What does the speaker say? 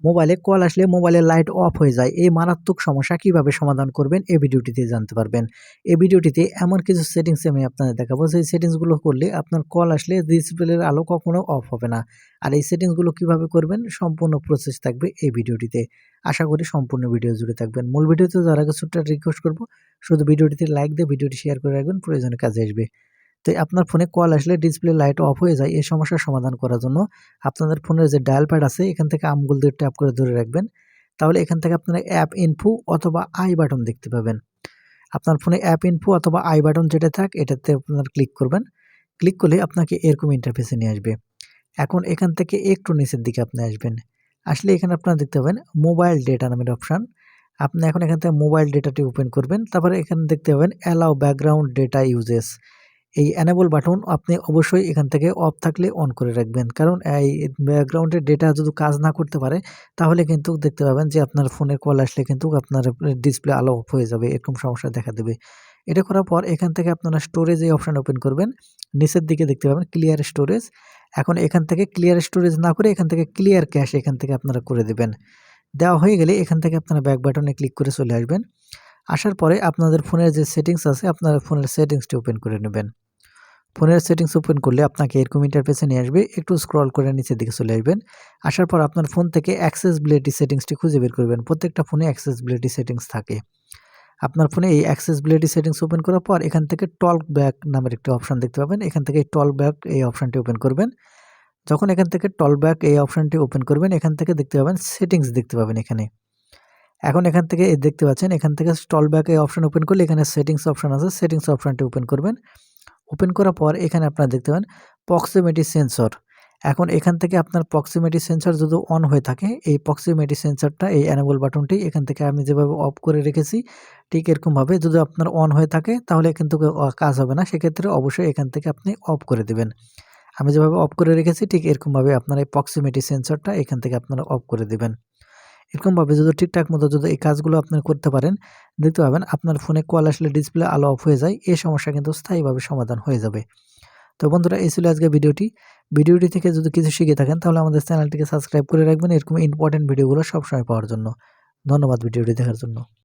মোবাইলে কল আসলে মোবাইলের লাইট অফ হয়ে যায়। এই মারাত্মক সমস্যা কিভাবে সমাধান করবেন এই ভিডিওটিতে জানতে পারবেন। এই ভিডিওটিতে এমন কিছু সেটিংস আমি আপনাদের দেখাবো, সেই সেটিংসগুলো করলে আপনার কল আসলে ডিসপ্লের আলো কখনো অফ হবে না। আর এই সেটিংসগুলো কিভাবে করবেন সম্পূর্ণ প্রসেস থাকবে এই ভিডিওটিতে। আশা করি সম্পূর্ণ ভিডিও জুড়ে থাকবেন। মূল ভিডিওতে যাওয়ার আগে ছোট্ট একটা রিকোয়েস্ট করব, শুধু ভিডিওটিতে লাইক দিয়ে ভিডিওটি শেয়ার করে রাখবেন, প্রয়োজনে কাজে আসবে। তো আপনার ফোনে কল আসলে ডিসপ্লে লাইট অফ হয়ে যায়, এই সমস্যার সমাধান করার জন্য আপনাদের ফোনের যে ডায়াল প্যাড আছে এখান থেকে আঙ্গুল দিয়ে ট্যাপ করে ধরে রাখবেন। তাহলে এখান থেকে আপনারা অ্যাপ ইনফো অথবা আই বাটন দেখতে পাবেন। আপনার ফোনে অ্যাপ ইনফো অথবা আই বাটন যেটা থাক এটাতে আপনারা ক্লিক করবেন। ক্লিক করলে আপনাকে এরকম ইন্টারফেসে নিয়ে আসবে। এখন এখান থেকে একটু নিচের দিকে আপনি আসবেন। আসলে এখানে আপনারা দেখতে পাবেন মোবাইল ডেটা নামের অপশন। আপনি এখন এখান থেকে মোবাইল ডেটাটি ওপেন করবেন। তারপরে এখানে দেখতে পাবেন অ্যালাউ ব্যাকগ্রাউন্ড ডেটা ইউজেস। এই এনেবল বাটন আপনি অবশ্যই এখান থেকে অফ থাকলে অন করে রাখবেন। কারণ এই ব্যাকগ্রাউন্ডের ডেটা যদি কাজ না করতে পারে তাহলে কিন্তু দেখতে পাবেন যে আপনার ফোনে কল আসলে কিন্তু আপনার ডিসপ্লে আলো অফ হয়ে যাবে, এরকম সমস্যা দেখা দেবে। এটা করার পর এখান থেকে আপনারা স্টোরেজ এই অপশন ওপেন করবেন। নিচের দিকে দেখতে পাবেন ক্লিয়ার স্টোরেজ। এখন এখান থেকে ক্লিয়ার স্টোরেজ না করে এখান থেকে ক্লিয়ার ক্যাশ এখান থেকে আপনারা করে দেবেন। দেওয়া হয়ে গেলে এখান থেকে আপনারা ব্যাক বাটনে ক্লিক করে চলে আসবেন। আসার পরে আপনাদের ফোনের যে সেটিংস আছে আপনার ফোনের সেটিংসটি ওপেন করে নেবেন। ফোনের সেটিংস ওপেন করলে আপনাকে এরকম ইন্টারফেসে নিয়ে আসবে। একটু স্ক্রল করে নিচের দিকে চলে আসবেন। আসার পর আপনার ফোন থেকে অ্যাক্সেসিবিলিটি সেটিংসটি খুঁজে বের করবেন। প্রত্যেকটা ফোনে অ্যাক্সেসিবিলিটি সেটিংস থাকে। আপনার ফোনে এই অ্যাক্সেসিবিলিটি সেটিংস ওপেন করার পর এখান থেকে টল্ক ব্যাক নামের একটি অপশন দেখতে পাবেন। এখান থেকে টল্ক ব্যাক এই অপশনটি ওপেন করবেন। যখন এখান থেকে টল্ক ব্যাক এই অপশনটি ওপেন করবেন এখান থেকে দেখতে পাবেন সেটিংস দেখতে পাবেন এখানে। এখন এখান থেকে দেখতে পাচ্ছেন এখান থেকে টল্ক ব্যাক এই অপশন ওপেন করলে এখানে সেটিংস অপশন আছে, সেটিংস অপশনটি ওপেন করবেন। ওপেন করার পর এখানে আপনারা দেখতে পাবেন প্রক্সিমিটি সেন্সর। এখন এখান থেকে আপনার প্রক্সিমিটি সেন্সর যদি অন হয়ে থাকে এই প্রক্সিমিটি সেন্সরটা এই এনেবল বাটনটি এখান থেকে আমি যেভাবে অফ করে রেখেছি ঠিক এরকমভাবে যদি আপনার অন হয়ে থাকে তাহলে কিন্তু কাজ হবে না। সেক্ষেত্রে অবশ্যই এখান থেকে আপনি অফ করে দেবেন। আমি যেভাবে অফ করে রেখেছি ঠিক এরকমভাবে আপনার এই প্রক্সিমিটি সেন্সরটা এখান থেকে আপনারা অফ করে দেবেন। এরকমভাবে যদি ঠিকঠাক মতো যদি এই কাজগুলো আপনি করতে পারেন দেখতে পাবেন আপনার ফোনে কল আসলে ডিসপ্লে আলো অফ হয়ে যায়, এই সমস্যা কিন্তু স্থায়ীভাবে সমাধান হয়ে যাবে। তো বন্ধুরা এই ছিল আজকে ভিডিওটি থেকে যদি কিছু শিখে থাকেন তাহলে আমাদের চ্যানেলটিকে সাবস্ক্রাইব করে রাখবেন এরকম ইম্পর্টেন্ট ভিডিওগুলো সবসময় পাওয়ার জন্য। ধন্যবাদ ভিডিওটি দেখার জন্য।